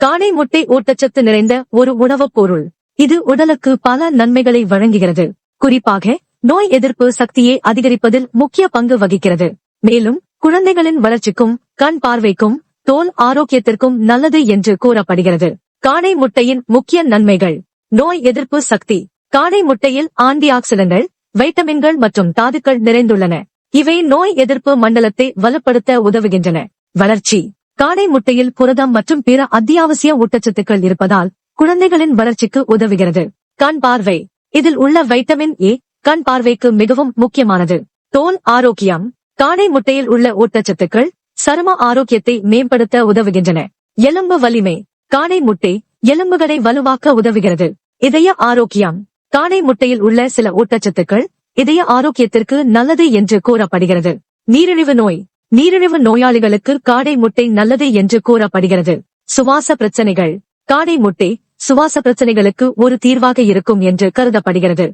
காடை முட்டை ஊட்டச்சத்து நிறைந்த ஒரு உணவுப் பொருள். இது உடலுக்கு பல நன்மைகளை வழங்குகிறது. குறிப்பாக நோய் எதிர்ப்பு சக்தியை அதிகரிப்பதில் முக்கிய பங்கு வகிக்கிறது. மேலும் குழந்தைகளின் வளர்ச்சிக்கும் கண் பார்வைக்கும் தோல் ஆரோக்கியத்திற்கும் நல்லது என்று கூறப்படுகிறது. காடை முட்டையின் முக்கிய நன்மைகள். நோய் எதிர்ப்பு சக்தி. காடை முட்டையில் ஆன்டி ஆக்சிடன்ட்கள், வைட்டமின்கள் மற்றும் தாதுக்கள் நிறைந்துள்ளன. இவை நோய் எதிர்ப்பு மண்டலத்தை வலுப்படுத்த உதவுகின்றன. வளர்ச்சி. காடை முட்டையில் புரதம் மற்றும் பிற அத்தியாவசிய ஊட்டச்சத்துக்கள் இருப்பதால் குழந்தைகளின் வளர்ச்சிக்கு உதவுகிறது. கண் பார்வை. இதில் உள்ள வைட்டமின் ஏ கண் பார்வைக்கு மிகவும் முக்கியமானது. தோல் ஆரோக்கியம். காடை முட்டையில் உள்ள ஊட்டச்சத்துக்கள் சரும ஆரோக்கியத்தை மேம்படுத்த உதவுகின்றன. எலும்பு வலிமை. காடை முட்டை எலும்புகளை வலுவாக்க உதவுகிறது. இதய ஆரோக்கியம். காடை முட்டையில் உள்ள சில ஊட்டச்சத்துக்கள் இதய ஆரோக்கியத்திற்கு நல்லது என்று கூறப்படுகிறது. நீரிழிவு நோய். நீரிழிவு நோயாளிகளுக்கு காடை முட்டை நல்லது என்று கூறப்படுகிறது. சுவாச பிரச்சனைகள். காடை முட்டை சுவாச பிரச்சனைகளுக்கு ஒரு தீர்வாக இருக்கும் என்று கருதப்படுகிறது.